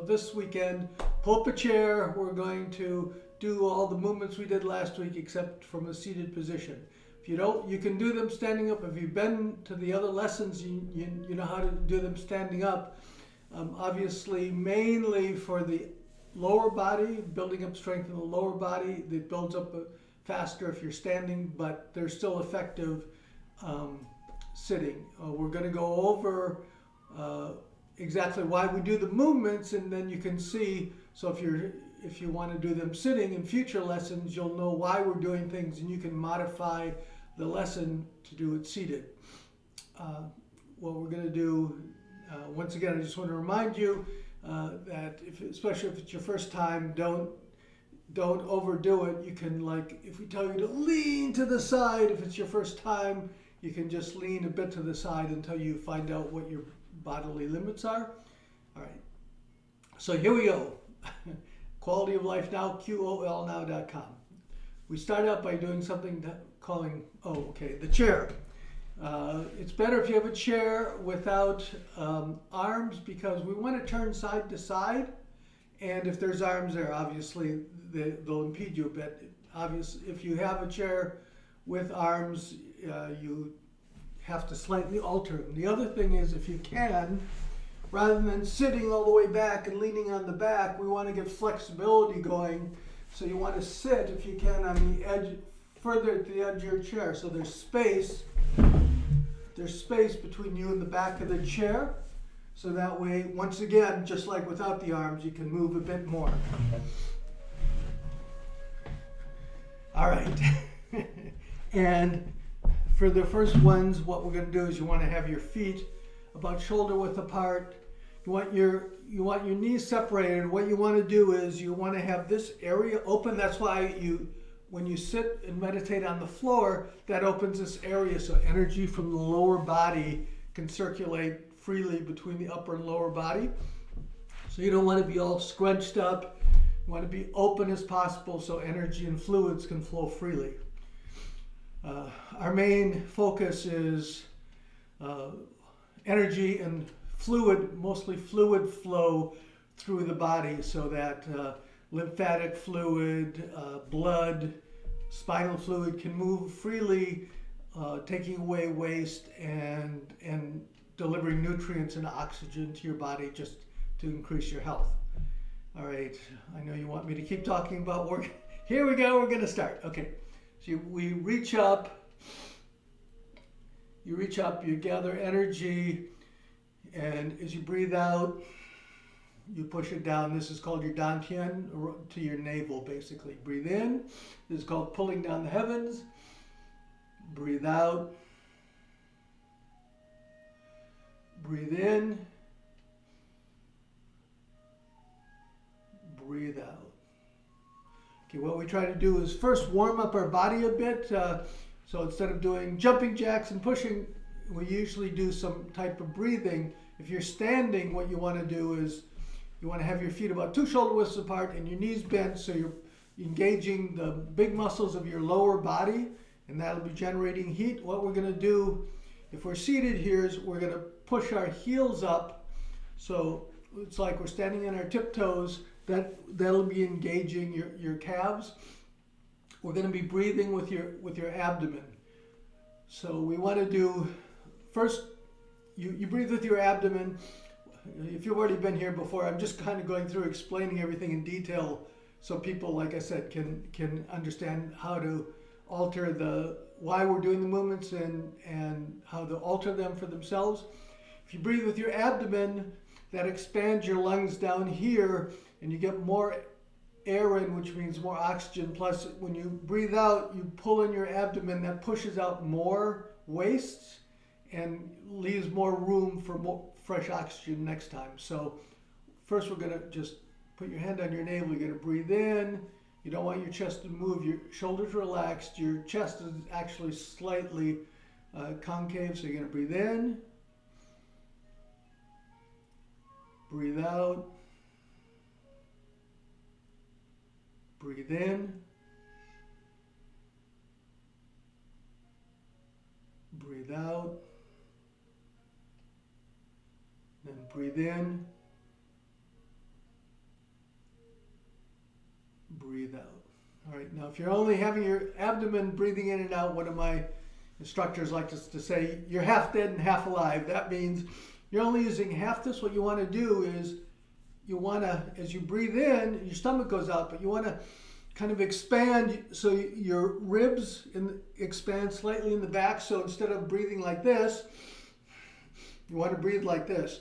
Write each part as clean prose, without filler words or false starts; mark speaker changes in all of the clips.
Speaker 1: this weekend, pull up a chair. We're going to do all the movements we did last week except from a seated position. If you don't, you can do them standing up. If you've been to the other lessons, you know how to do them standing up. Obviously, mainly for the lower body, building up strength in the lower body. It builds up faster if you're standing, but they're still effective sitting. We're going to go over exactly why we do the movements, and then you can see. So if you want to do them sitting in future lessons, you'll know why we're doing things, and you can modify the lesson to do it seated. What we're going to do, once again, I just want to remind you that especially if it's your first time, don't overdo it. You can, like, if we tell you to lean to the side, if it's your first time, you can just lean a bit to the side until you find out what your bodily limits are. All right. So here we go. Quality of Life Now, QOLnow.com. We start out by doing something calling, the chair. It's better if you have a chair without arms, because we want to turn side to side. And if there's arms there, obviously they'll impede you a bit. Obviously, if you have a chair with arms, you have to slightly alter them. The other thing is, if you can, rather than sitting all the way back and leaning on the back, we want to get flexibility going. So you want to sit, if you can, on the edge, further to the edge of your chair. So there's space between you and the back of the chair. So that way, once again, just like without the arms, you can move a bit more. All right. And for the first ones, what we're going to do is you want to have your feet about shoulder width apart. You want your knees separated. What you want to do is you want to have this area open. That's why when you sit and meditate on the floor, that opens this area so energy from the lower body can circulate freely between the upper and lower body. So you don't want to be all scrunched up. You want to be open as possible so energy and fluids can flow freely. Our main focus is energy and fluid, mostly fluid flow through the body, so that lymphatic fluid, blood, spinal fluid can move freely, taking away waste and delivering nutrients and oxygen to your body just to increase your health. All right, I know you want me to keep talking about work. Here we go, we're going to start. Okay, so we reach up, you gather energy, and as you breathe out, you push it down. This is called your dantian, to your navel, basically. Breathe in. This is called pulling down the heavens. Breathe out. Breathe in. Breathe out. Okay, what we try to do is first warm up our body a bit. So instead of doing jumping jacks and pushing, we usually do some type of breathing. If you're standing, what you want to do is you want to have your feet about 2 shoulder widths apart and your knees bent, so you're engaging the big muscles of your lower body, and that'll be generating heat. What we're going to do, if we're seated here, is we're going to push our heels up. So it's like we're standing on our tiptoes. That'll be engaging your calves. We're going to be breathing with your abdomen. So we want to do, first, you breathe with your abdomen. If you've already been here before, I'm just kind of going through explaining everything in detail so people, like I said, can understand how to alter why we're doing the movements and how to alter them for themselves. If you breathe with your abdomen, that expands your lungs down here, and you get more air in, which means more oxygen. Plus, when you breathe out, you pull in your abdomen. That pushes out more waste and leaves more room for more fresh oxygen next time. So first, we're going to just put your hand on your navel. You're going to breathe in. You don't want your chest to move. Your shoulders relaxed. Your chest is actually slightly concave. So you're going to breathe in. Breathe out. Breathe in. Breathe out. Then breathe in. breathe out. All right, now if you're only having your abdomen breathing in and out, one of my instructors like us to say, you're half dead and half alive. That means you're only using half this. What you want to do is you want to, as you breathe in, your stomach goes out, but you want to kind of expand so your ribs expand slightly in the back. So instead of breathing like this, you want to breathe like this.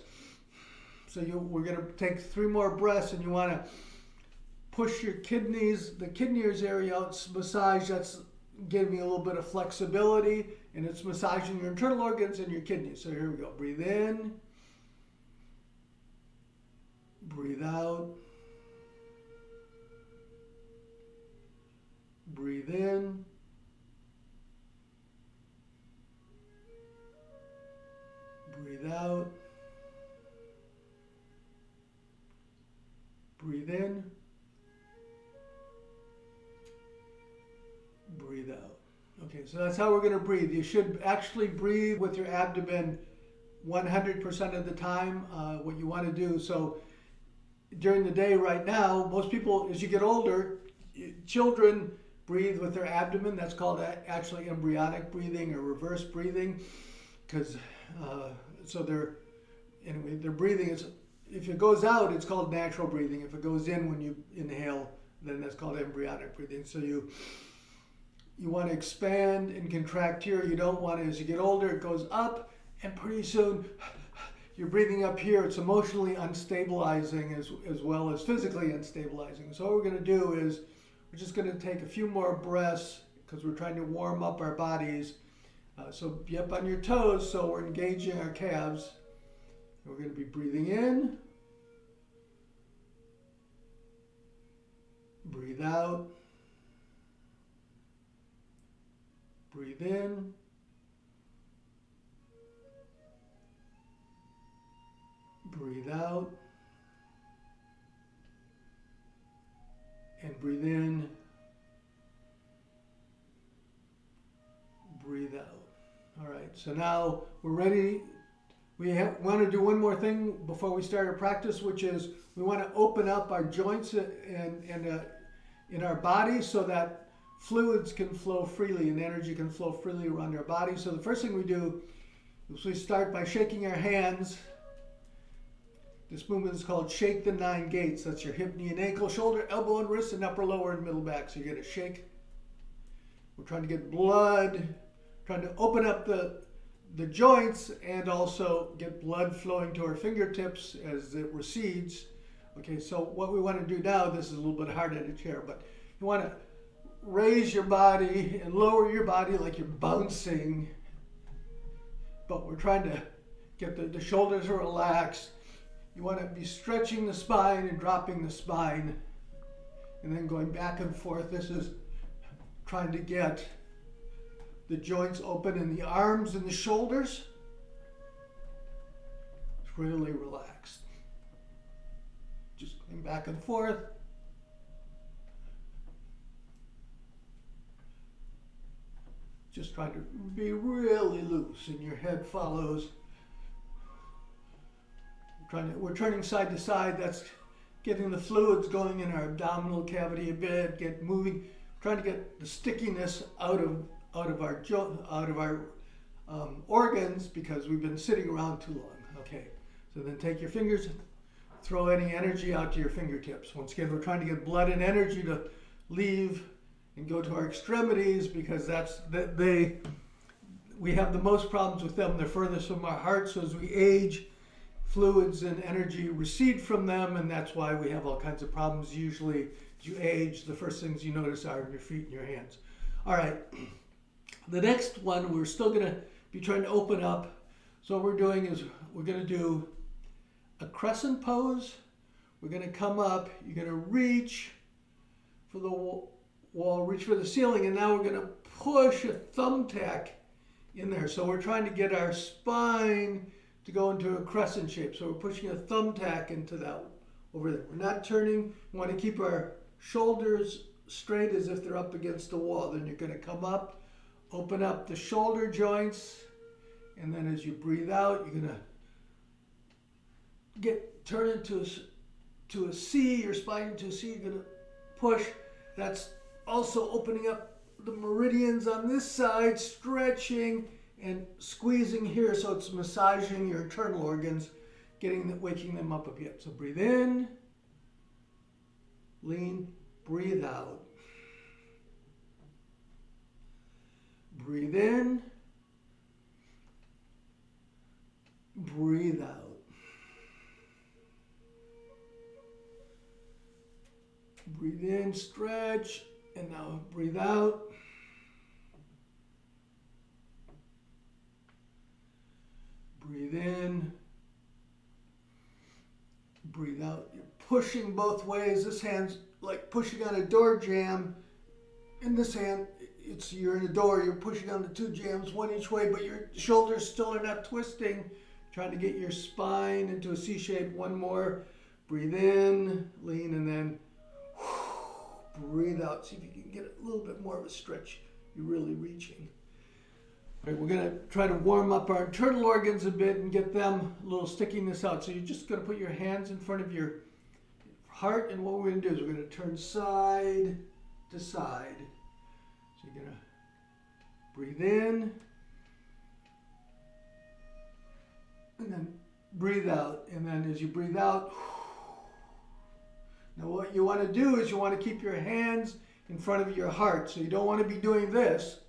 Speaker 1: So we're going to take 3 more breaths, and you want to push your kidneys, the kidneys area out, massage. That's giving you a little bit of flexibility, and it's massaging your internal organs and your kidneys. So here we go. Breathe in. Breathe out. Breathe in. Breathe out. Breathe in. Breathe out. Okay, so that's how we're going to breathe. You should actually breathe with your abdomen 100% of the time, what you want to do. So during the day right now, most people, as you get older, children breathe with their abdomen. That's called actually embryonic breathing or reverse breathing, because so their breathing is, if it goes out, it's called natural breathing. If it goes in when you inhale, then that's called embryonic breathing. So you want to expand and contract here. You don't want to, as you get older, it goes up, and pretty soon you're breathing up here. It's emotionally unstabilizing as well as physically unstabilizing. So what we're going to do is we're just going to take a few more breaths because we're trying to warm up our bodies. So be up on your toes, so we're engaging our calves. We're going to be breathing in. Breathe out. Breathe in. Breathe out. And breathe in. Breathe out. All right, so now we're ready. We want to do one more thing before we start our practice, which is we want to open up our joints and in our body so that fluids can flow freely and energy can flow freely around our body. So the first thing we do is we start by shaking our hands. This movement is called Shake the 9 Gates. That's your hip, knee, and ankle, shoulder, elbow, and wrist, and upper, lower, and middle back. So you're going to shake. We're trying to get blood, trying to open up the joints and also get blood flowing to our fingertips as it recedes. Okay, so what we want to do now, this is a little bit hard in a chair, but you want to raise your body and lower your body like you're bouncing, but we're trying to get the shoulders relaxed. You want to be stretching the spine and dropping the spine and then going back and forth. This is trying to get the joints open in the arms and the shoulders. It's really relaxed. Just going back and forth. Just trying to be really loose, and your head follows. We're turning side to side. That's getting the fluids going in our abdominal cavity a bit. Get moving. Trying to get the stickiness out of our organs because we've been sitting around too long. Okay, so then take your fingers, throw any energy out to your fingertips. Once again, we're trying to get blood and energy to leave and go to our extremities because we have the most problems with them. They're furthest from our heart, so as we age, fluids and energy recede from them, and that's why we have all kinds of problems. Usually, as you age, the first things you notice are in your feet and your hands. All right. The next one, we're still going to be trying to open up. So what we're doing is we're going to do a crescent pose. We're going to come up. You're going to reach for the wall, reach for the ceiling, and now we're going to push a thumbtack in there. So we're trying to get our spine to go into a crescent shape. So we're pushing a thumbtack into that over there. We're not turning. We want to keep our shoulders straight as if they're up against the wall. Then you're going to come up. Open up the shoulder joints, and then as you breathe out, you're going to turn into a C, your spine into a C. You're going to push That's also opening up the meridians on this side, stretching and squeezing here, so it's massaging your internal organs, waking them up a bit. So breathe in, lean, breathe out. Breathe in, breathe out. Breathe in, stretch, and now breathe out. Breathe in, breathe out. You're pushing both ways. This hand's like pushing on a door jamb. In this hand, you're in a door, you're pushing on the two jambs, one each way, but your shoulders still are not twisting. Trying to get your spine into a C shape. One more. Breathe in, lean, and then breathe out. See if you can get a little bit more of a stretch. You're really reaching. All right, we're going to try to warm up our internal organs a bit and get them a little stickiness out. So you're just going to put your hands in front of your heart, and what we're going to do is we're going to turn side to side. So you're going to breathe in, and then breathe out. And then as you breathe out, now what you want to do is you want to keep your hands in front of your heart. So you don't want to be doing this.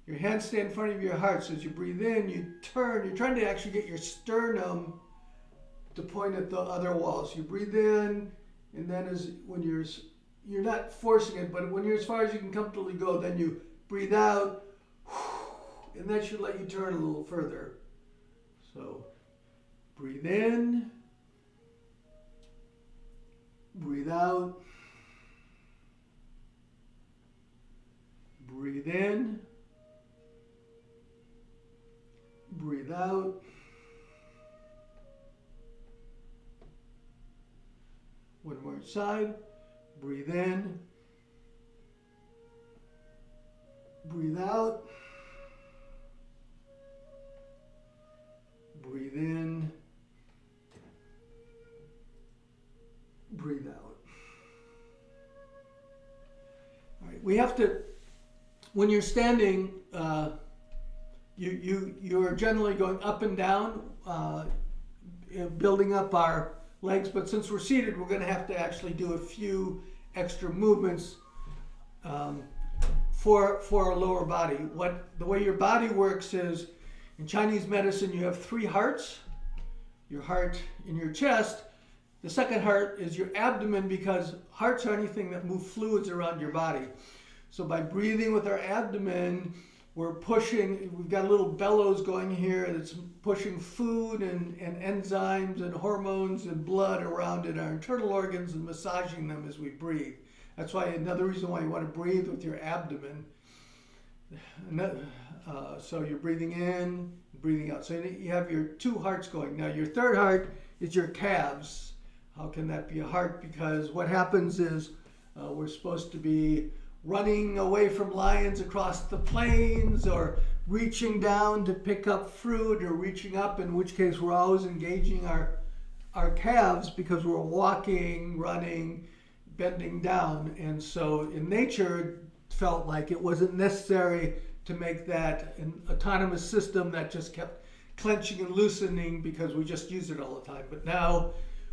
Speaker 1: Your hands stay in front of your heart. So as you breathe in, you turn. You're trying to actually get your sternum to point at the other wall. So you breathe in, and then when you're not forcing it, but when you're as far as you can comfortably go, then you breathe out, and that should let you turn a little further. So breathe in, breathe out, breathe in, breathe out. One more side. Breathe in, breathe out, breathe in, breathe out. All right, we have to, when you're standing, you're generally going up and down, building up our legs, but since we're seated, we're going to have to actually do a few extra movements for our lower body. The way your body works is, in Chinese medicine, you have three hearts. Your heart in your chest. The second heart is your abdomen, because hearts are anything that move fluids around your body. So by breathing with our abdomen, we're pushing, we've got little bellows going here that's pushing food and enzymes and hormones and blood around in our internal organs and massaging them as we breathe. That's why another reason why you want to breathe with your abdomen. So you're breathing in, breathing out. So you have your two hearts going. Now your third heart is your calves. How can that be a heart? Because what happens is we're supposed to be running away from lions across the plains, or reaching down to pick up fruit, or reaching up, in which case we're always engaging our calves because we're walking, running, bending down. And so in nature, it felt like it wasn't necessary to make that an autonomous system that just kept clenching and loosening because we just use it all the time. But now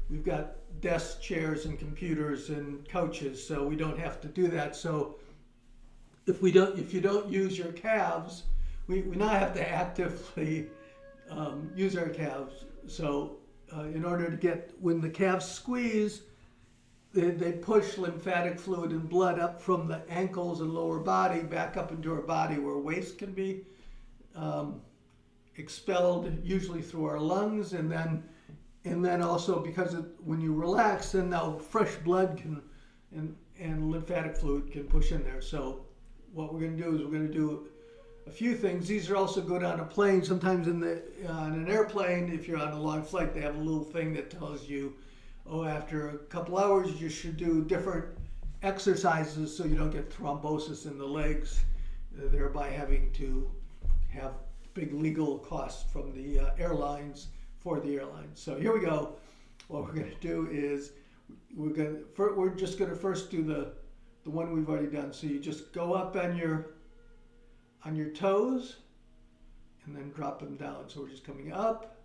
Speaker 1: we've got desks, chairs, and computers and couches, so we don't have to do that. So if you don't use your calves, we now have to actively use our calves. So in order to get, when the calves squeeze, they push lymphatic fluid and blood up from the ankles and lower body back up into our body, where waste can be expelled, usually through our lungs, and then also because when you relax, then now fresh blood can and lymphatic fluid can push in there. So what we're going to do is we're going to do a few things. These are also good on a plane. Sometimes on an airplane, if you're on a long flight, they have a little thing that tells you, after a couple hours, you should do different exercises so you don't get thrombosis in the legs, thereby having to have big legal costs from the airlines for the airlines. So here we go. What we're going to do is we're just going to first do the the one we've already done. So you just go up on your toes and then drop them down. So we're just coming up,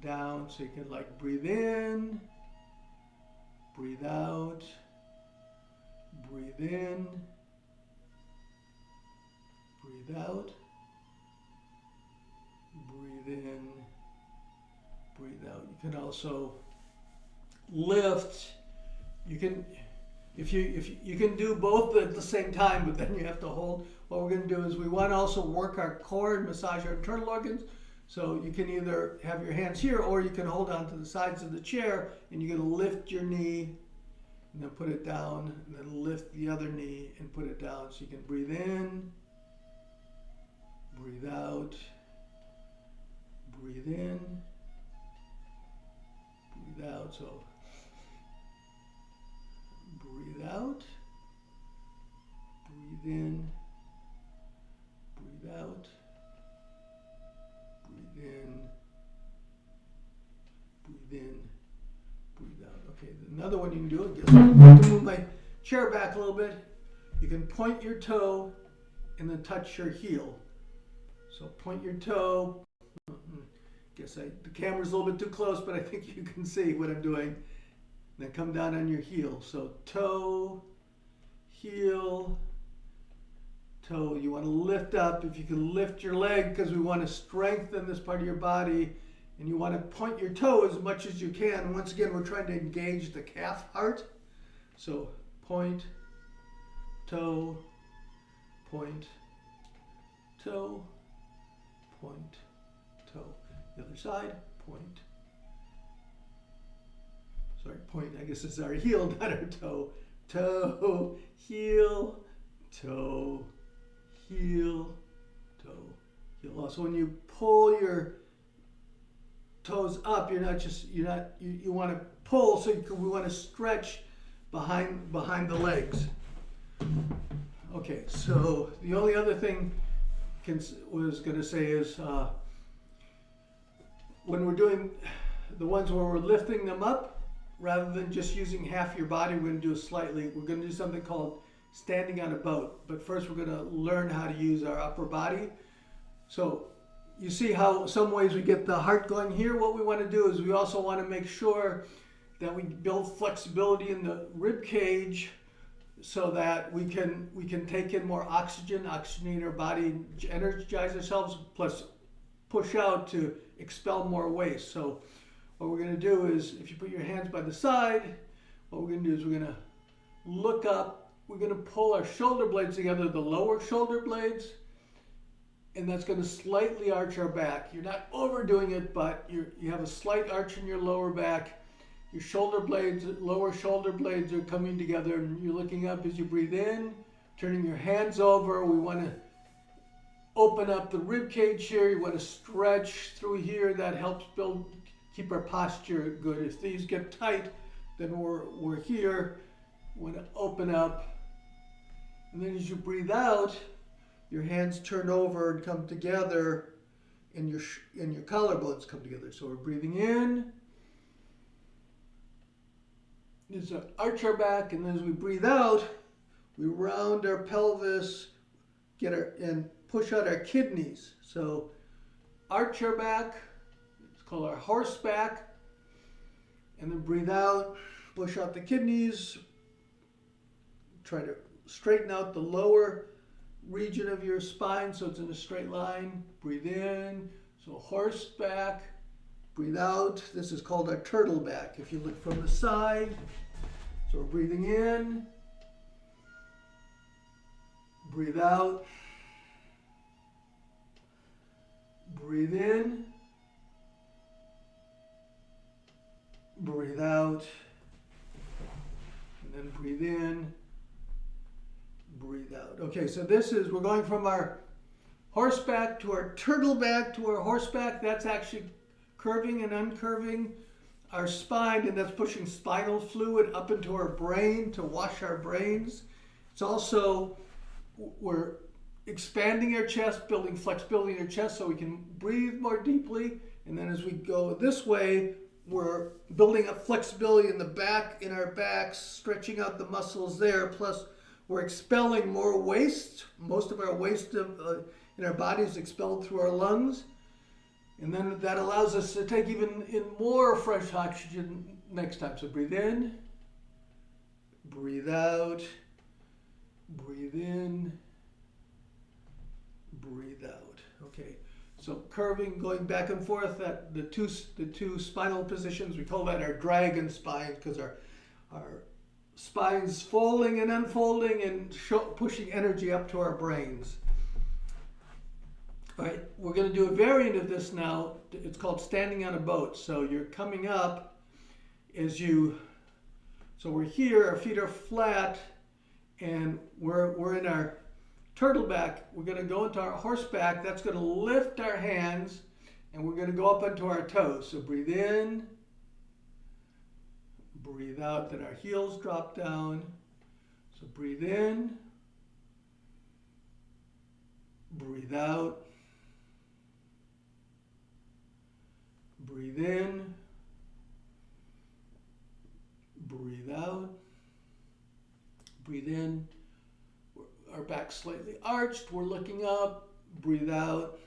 Speaker 1: down, so you can like breathe in, breathe out, breathe in, breathe out, breathe in, breathe out. You can also lift. You can, if you can do both at the same time, but then you have to hold. What we're going to do is we want to also work our core and massage our internal organs. So you can either have your hands here, or you can hold on to the sides of the chair, and you're going to lift your knee and then put it down, and then lift the other knee and put it down. So you can breathe in, breathe out, breathe in, breathe out. So breathe out, breathe in, breathe out, breathe in, breathe in, breathe out. Okay, another one you can do, I have to move my chair back a little bit. You can point your toe and then touch your heel. So point your toe. The camera's a little bit too close, but I think you can see what I'm doing. Then come down on your heel. So toe, heel, toe. You want to lift up. If you can lift your leg, because we want to strengthen this part of your body, and you want to point your toe as much as you can. Once again, we're trying to engage the calf heart. So point, toe, point, toe, point, toe. The other side, point. Sorry, point, I guess it's our heel, not our toe. Toe, heel, toe, heel, toe, heel. Also, when you pull your toes up, you want to pull, so we want to stretch behind the legs. Okay, so the only other thing was going to say is when we're doing the ones where we're lifting them up, rather than just using half your body, we're going to do something called standing on a boat. But first we're going to learn how to use our upper body. So you see how some ways we get the heart going here. What we want to do is we also want to make sure that we build flexibility in the rib cage so that we can take in more oxygen, oxygenate our body, energize ourselves, plus push out to expel more waste. So what we're going to do is, if you put your hands by the side, what we're going to do is we're going to look up. We're going to pull our shoulder blades together, the lower shoulder blades, and that's going to slightly arch our back. You're not overdoing it, but you have a slight arch in your lower back. Your shoulder blades, lower shoulder blades are coming together, and you're looking up as you breathe in, turning your hands over. We want to open up the rib cage here. You want to stretch through here. That helps keep our posture good. If these get tight, then we're here. We want to open up. And then as you breathe out, your hands turn over and come together, and your collarbones come together. So we're breathing in. There's an arch our back, and then as we breathe out, we round our pelvis, and push out our kidneys. So arch our back. It's called our horse back. And then breathe out, push out the kidneys. Try to straighten out the lower region of your spine so it's in a straight line. Breathe in, so horse back. Breathe out. This is called our turtle back. If you look from the side, so we're breathing in, breathe out, breathe in, breathe out, and then breathe in, breathe out. Okay, so we're going from our horseback to our turtle back to our horseback. That's actually curving and uncurving our spine, and that's pushing spinal fluid up into our brain to wash our brains. It's also, we're expanding our chest, building flexibility in our chest so we can breathe more deeply. And then as we go this way, we're building up flexibility in the back, in our backs, stretching out the muscles there. Plus, we're expelling more waste. Most of our waste in our body is expelled through our lungs. And then that allows us to take even in more fresh oxygen next time. So breathe in, breathe out, breathe in, breathe out. Okay. So curving, going back and forth, that the two spinal positions, we call that our dragon spine, because our spine's folding and unfolding and pushing energy up to our brains. All right, we're going to do a variant of this now. It's called standing on a boat. So you're coming up so we're here, our feet are flat, and we're in our turtleback. We're going to go into our horseback. That's going to lift our hands, and we're going to go up onto our toes. So breathe in, breathe out, then our heels drop down. So breathe in, breathe out, breathe in, breathe out, breathe in. Our back slightly arched, we're looking up, breathe out,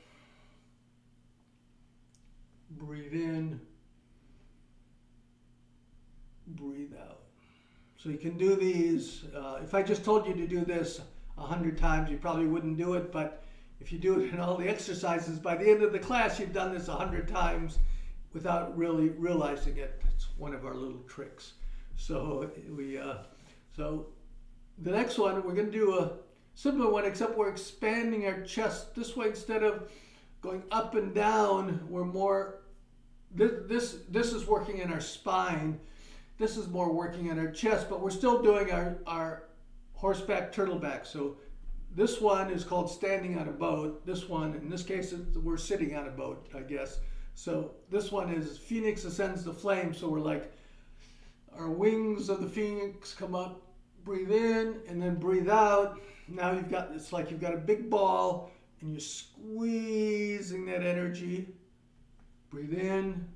Speaker 1: breathe in, breathe out. So you can do these, if I just told you to do this 100 times, you probably wouldn't do it, but if you do it in all the exercises, by the end of the class, you've done this 100 times without really realizing it. It's one of our little tricks. So so the next one, we're going to do a similar one, except we're expanding our chest this way. Instead of going up and down, we're more, this is working in our spine. This is more working in our chest, but we're still doing our horseback turtleback. So this one is called standing on a boat. This one, in this case, we're sitting on a boat, I guess. So this one is Phoenix ascends the flame. So we're like, our wings of the phoenix come up, breathe in, and then breathe out. Now it's like you've got a big ball, and you're squeezing that energy. Breathe in,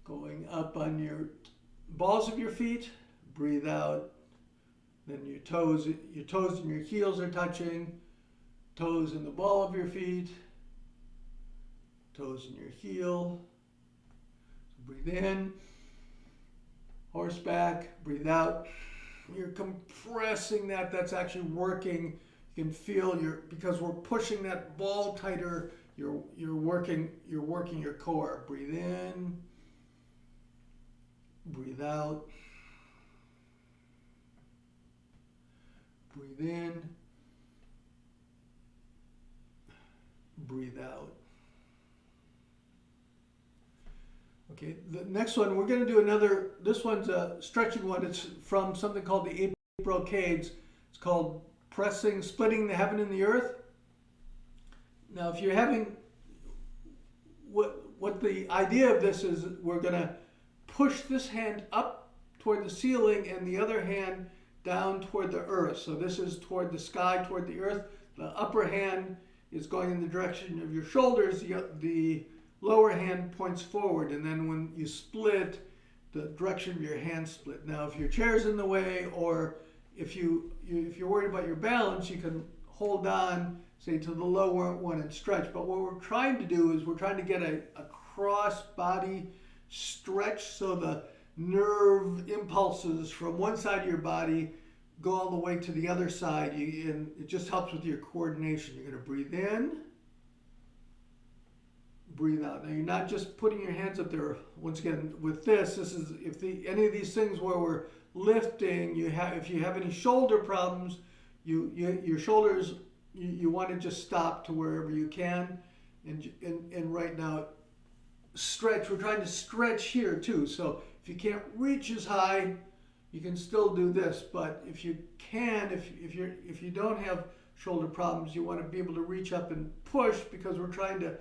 Speaker 1: going up on your balls of your feet. Breathe out. Then your toes and your heels are touching. Toes in the ball of your feet. Toes in your heel. So breathe in. Horseback. Breathe out. You're compressing that. That's actually working. You can feel because we're pushing that ball tighter. You're working your core. Breathe in. Breathe out. Breathe in. Breathe out. Okay, the next one, we're going to do another, this one's a stretching one. It's from something called the 8 brocades. It's called splitting the heaven and the earth. Now, if you're having, what the idea of this is, we're going to push this hand up toward the ceiling and the other hand down toward the earth. So this is toward the sky, toward the earth. The upper hand is going in the direction of your shoulders. The lower hand points forward, and then when you split, the direction of your hand split. Now, if your chair's in the way, or if you're worried about your balance, you can hold on, say, to the lower one and stretch. But what we're trying to do is we're trying to get a cross body stretch, so the nerve impulses from one side of your body go all the way to the other side, and it just helps with your coordination. You're going to breathe in, breathe out. Now, you're not just putting your hands up there. Once again, with this is if any of these things where we're lifting, if you have any shoulder problems, your shoulders, you want to just stop to wherever you can, and right now stretch. We're trying to stretch here too. So if you can't reach as high, you can still do this. But if you can, if you don't have shoulder problems, you want to be able to reach up and push, because we're trying to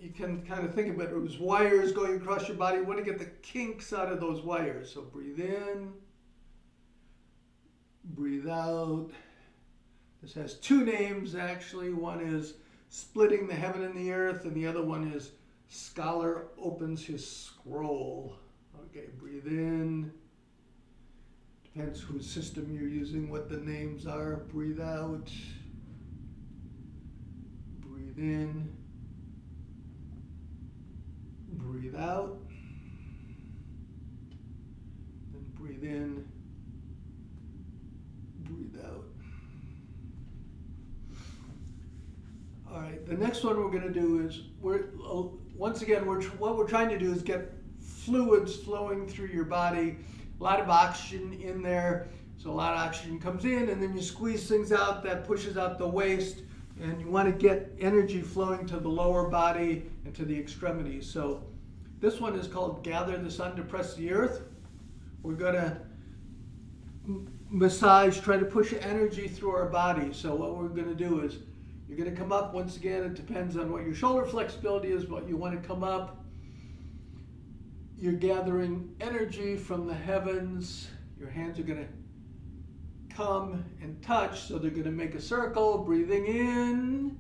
Speaker 1: you can kind of think of it as wires going across your body. You want to get the kinks out of those wires. So breathe in, breathe out. This has two names actually. One is splitting the heaven and the earth, and the other one is scholar opens his scroll. Okay, breathe in. Depends whose system you're using, what the names are. Breathe out. Breathe in. Breathe out. Then breathe in. Breathe out. All right, the next one we're going to do is, what we're trying to do is get fluids flowing through your body, a lot of oxygen in there. So a lot of oxygen comes in, and then you squeeze things out, that pushes out the waste, and you want to get energy flowing to the lower body and to the extremities. So this one is called Gather the Sun to Press the Earth. We're going to massage, try to push energy through our body. So what we're going to do is, you're going to come up, once again, it depends on what your shoulder flexibility is, but you want to come up. You're gathering energy from the heavens. Your hands are going to come and touch, so they're going to make a circle, breathing in.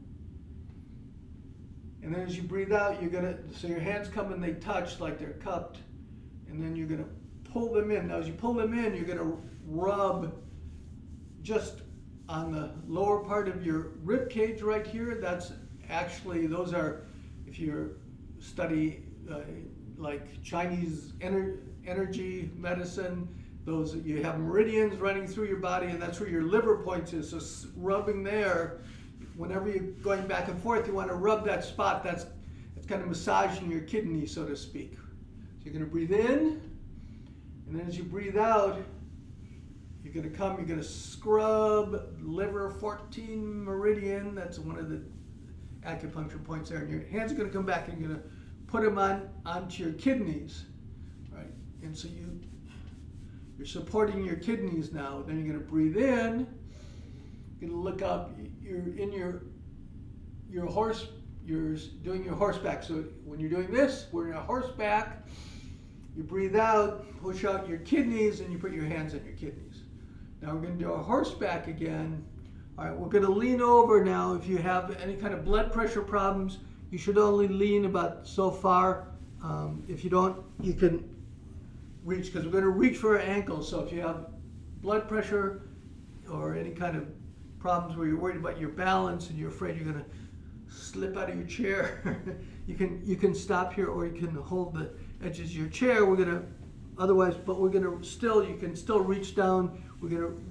Speaker 1: And then as you breathe out, so your hands come and they touch like they're cupped. And then you're going to pull them in. Now as you pull them in, you're going to rub just on the lower part of your rib cage right here. That's actually, those are, if you study like Chinese energy medicine, those, you have meridians running through your body, and that's where your liver points is. So rubbing there, whenever you're going back and forth, you want to rub that spot. That's kind of massaging your kidney, so to speak. So you're going to breathe in, and then as you breathe out, you're going to scrub liver 14 meridian. That's one of the acupuncture points there. And your hands are going to come back, and you're going to put them onto your kidneys, right? And so you're supporting your kidneys now. Then you're going to breathe in. You're going to look up. You're in your horse. You're doing your horseback. So when you're doing this, we're in a horseback. You breathe out, push out your kidneys, and you put your hands on your kidneys. Now we're going to do a horseback again. All right, we're going to lean over now. If you have any kind of blood pressure problems, you should only lean about so far. If you don't, you can reach, because we're going to reach for our ankles. So if you have blood pressure or any kind of problems where you're worried about your balance and you're afraid you're going to slip out of your chair, you can stop here, or you can hold the edges of your chair. We're going to, otherwise, but we're going to still, you can still reach down. We're going to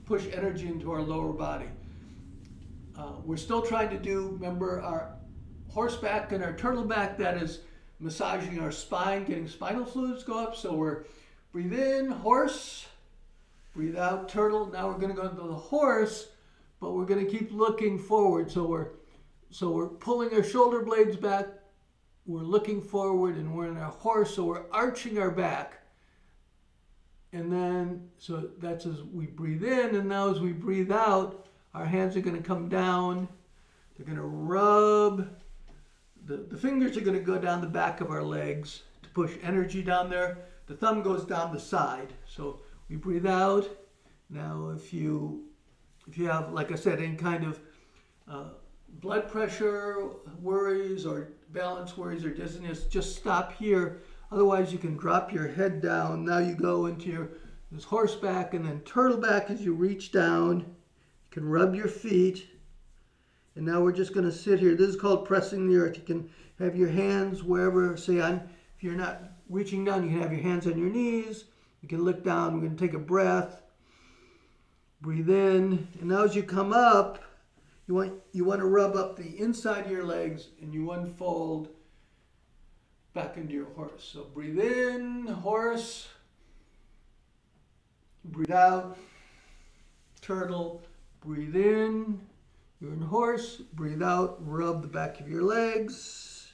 Speaker 1: push energy into our lower body. We're still trying to do, remember, our horseback and our turtleback, that is massaging our spine, getting spinal fluids go up. So we're breathe in, horse, breathe out, turtle. Now we're going to go into the horse, but we're going to keep looking forward. So we're pulling our shoulder blades back, we're looking forward, and we're in our horse, so we're arching our back. And then, so that's as we breathe in, and now as we breathe out, our hands are going to come down. They're going to rub. The fingers are going to go down the back of our legs to push energy down there. The thumb goes down the side. So we breathe out. Now if you have, like I said, any kind of blood pressure worries or balance worries or dizziness, just stop here. Otherwise, you can drop your head down. Now you go into this horseback and then turtleback as you reach down. You can rub your feet. And now we're just going to sit here. This is called pressing the earth. You can have your hands wherever, if you're not reaching down, you can have your hands on your knees. You can look down. We're going to take a breath. Breathe in. And now as you come up, you want to rub up the inside of your legs, and you unfold back into your horse. So breathe in, horse. Breathe out, turtle. Breathe in, you're in horse. Breathe out, rub the back of your legs.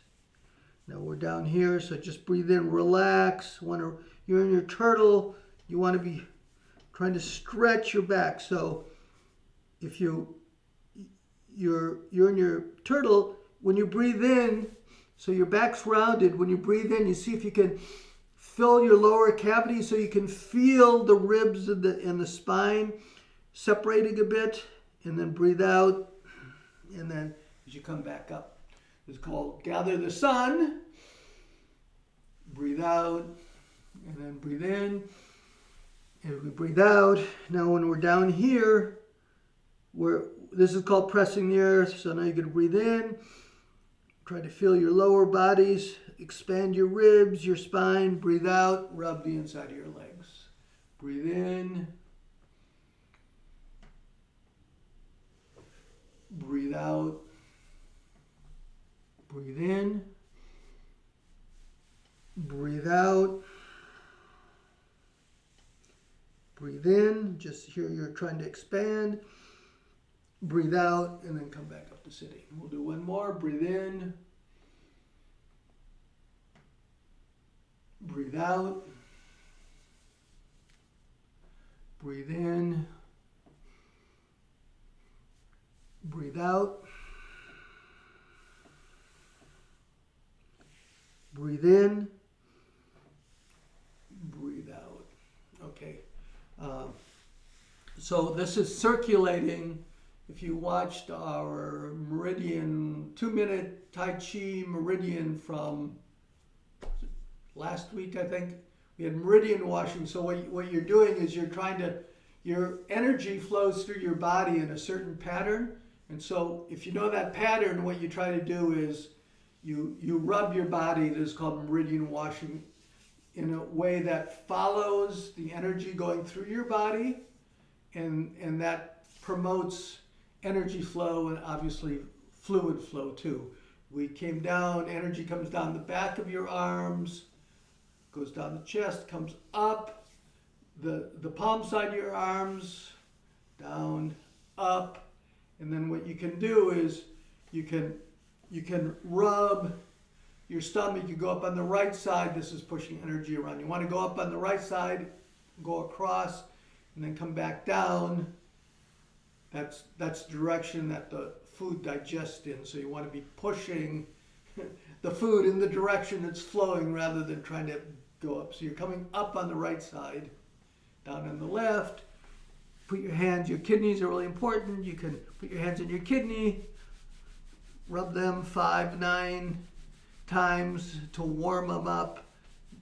Speaker 1: Now we're down here, so just breathe in, relax. You're in your turtle. You want to be trying to stretch your back. So if you're in your turtle, when you breathe in, so your back's rounded. When you breathe in, you see if you can fill your lower cavity so you can feel the ribs and the spine separating a bit. And then breathe out. And then as you come back up. is called Gather the Sun. Breathe out, and then breathe in. And we breathe out. Now when we're down here, this is called pressing the earth. So now you're going to breathe in. Try to feel your lower bodies. Expand your ribs, your spine. Breathe out. Rub the inside of your legs. Breathe in. Breathe out. Breathe in. Breathe out. Breathe in. Just here you're trying to expand. Breathe out and then come back up to sitting. We'll do one more. Breathe in. Breathe out. Breathe in. Breathe out. Breathe in. Breathe out. Okay. So this is circulating. If you watched our meridian, 2-minute Tai Chi meridian from last week, I think, we had meridian washing. So what you're doing is your energy flows through your body in a certain pattern. And so if you know that pattern, what you try to do is you rub your body. This is called meridian washing, in a way that follows the energy going through your body, and that promotes energy flow and obviously fluid flow too. We came down, energy comes down the back of your arms, goes down the chest, comes up the palm side of your arms, down, up, and then what you can do is you can rub your stomach. You go up on the right side. This is pushing energy around. You want to go up on the right side, go across, and then come back down. That's the direction that the food digests in. So you want to be pushing the food in the direction it's flowing rather than trying to go up. So you're coming up on the right side, down on the left. Put your hands, your kidneys are really important. You can put your hands in your kidney, rub them 5-9 times to warm them up.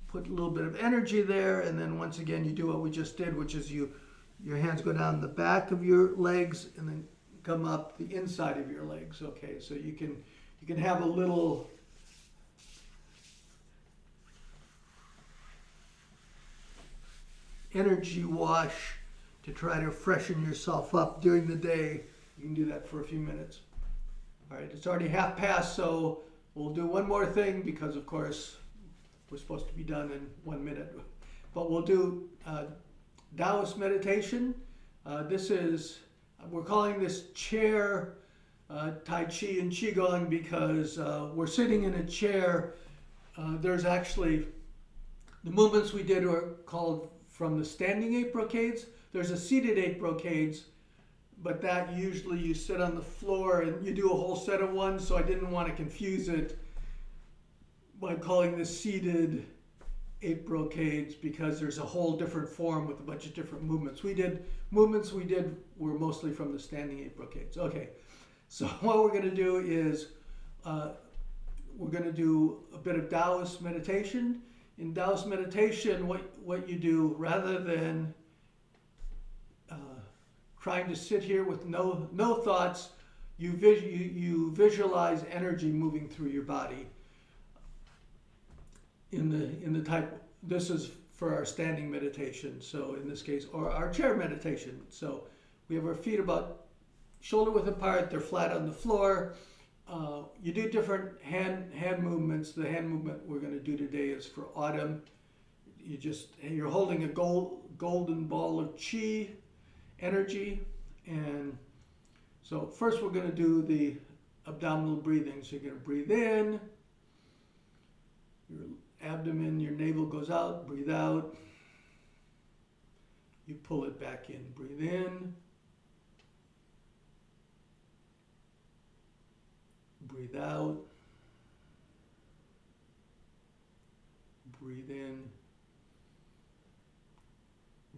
Speaker 1: Put a little bit of energy there, and then once again you do what we just did, which is your hands go down the back of your legs and then come up the inside of your legs. Okay, so you can have a little energy wash to try to freshen yourself up during the day. You can do that for a few minutes. All right, it's already 1/2 so we'll do one more thing because, of course, we're supposed to be done in 1 minute. But we'll do Taoist meditation. We're calling this chair Tai Chi and Qigong because we're sitting in a chair. There's actually, the movements we did are called from the standing 8 brocades. There's a seated 8 brocades, but that usually you sit on the floor and you do a whole set of ones, so I didn't want to confuse it by calling this seated 8 brocades because there's a whole different form with a bunch of different movements. Movements we did were mostly from the standing 8 brocades. Okay, so what we're going to do is we're going to do a bit of Taoist meditation. In Taoist meditation, what you do, rather than trying to sit here with no thoughts, you visualize energy moving through your body. In the type, this is for our standing meditation. So in this case, or our chair meditation. So we have our feet about shoulder width apart. They're flat on the floor. You do different hand movements. The hand movement we're going to do today is for autumn. You're holding a golden ball of chi energy, and so first we're going to do the abdominal breathing. So you're going to breathe in, your abdomen, your navel goes out, breathe out, you pull it back in, breathe in, breathe out, breathe in,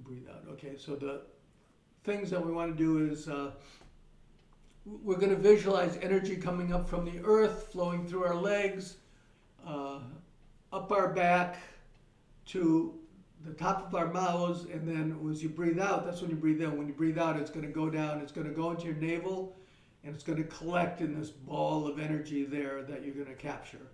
Speaker 1: breathe out. Okay, so the things that we want to do is we're going to visualize energy coming up from the earth, flowing through our legs, up our back to the top of our mouths, and then as you breathe out, that's when you breathe in. When you breathe out, it's going to go down, it's going to go into your navel, and it's going to collect in this ball of energy there that you're going to capture.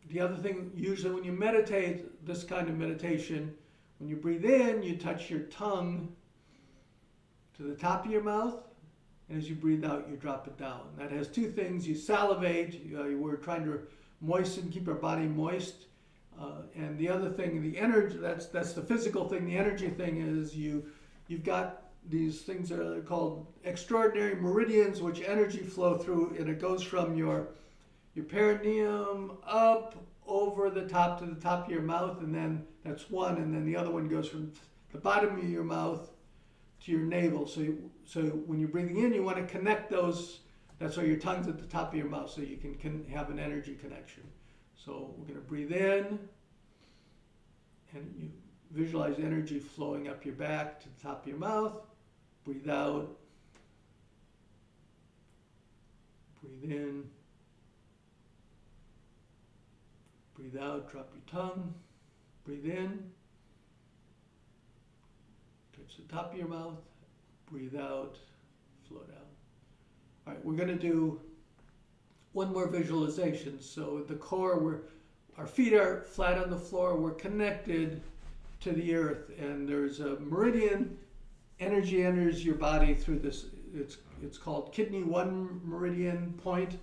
Speaker 1: The other thing, usually when you meditate, this kind of meditation, when you breathe in, you touch your tongue to the top of your mouth, and as you breathe out, you drop it down. That has two things. You salivate. We're trying to moisten, keep our body moist. And the other thing, the energy, that's the physical thing. The energy thing is you've got these things that are called extraordinary meridians, which energy flow through, and it goes from your perineum up over the top to the top of your mouth, and then that's one, and then the other one goes from the bottom of your mouth to your navel. So when you're breathing in, you want to connect those. That's why your tongue's at the top of your mouth, so you can have an energy connection. So we're going to breathe in, and you visualize energy flowing up your back to the top of your mouth. Breathe out. Breathe in. Breathe out, drop your tongue. Breathe in. Touch the top of your mouth. Breathe out, flow down. All right, we're going to do one more visualization. So at the core, our feet are flat on the floor. We're connected to the earth, and there's a meridian. Energy enters your body through this. It's called kidney 1 meridian point,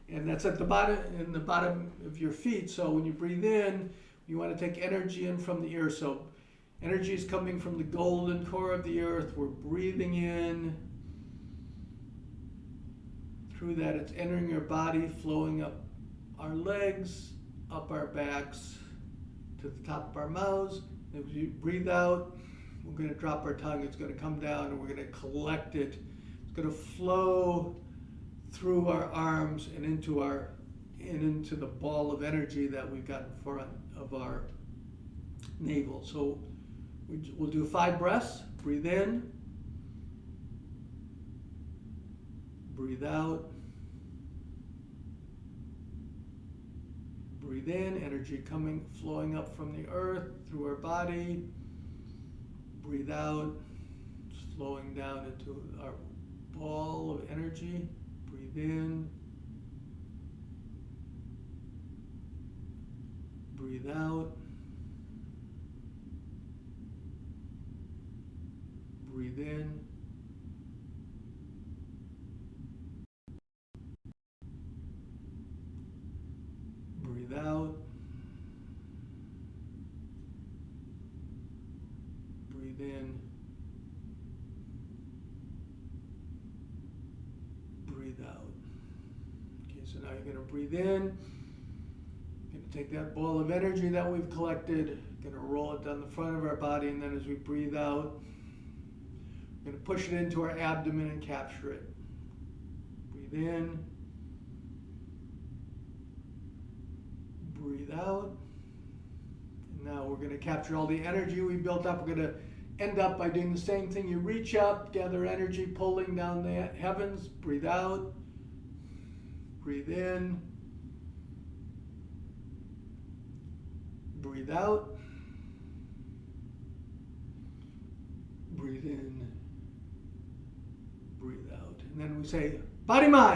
Speaker 1: and that's at the bottom, in the bottom of your feet. So when you breathe in, you want to take energy in from the earth. So energy is coming from the golden core of the earth. We're breathing in. Through that, it's entering your body, flowing up our legs, up our backs, to the top of our mouths. As we breathe out, we're going to drop our tongue. It's going to come down, and we're going to collect it. It's going to flow through our arms and into the ball of energy that we've got in front of our navel. So we'll do 5 breaths. Breathe in. Breathe out. Breathe in, energy flowing up from the earth through our body. Breathe out, flowing down into our ball of energy. Breathe in. Breathe out. Breathe in. Breathe out. Breathe in. Breathe out. Okay, so now you're going to breathe in. You're going to take that ball of energy that we've collected, going to roll it down the front of our body, and then as we breathe out, we're going to push it into our abdomen and capture it. Breathe in. Breathe out. And now we're going to capture all the energy we built up. We're going to end up by doing the same thing. You reach up, gather energy, pulling down the heavens. Breathe out. Breathe in. Breathe out. Breathe in. Breathe out. And then we say, body, mind.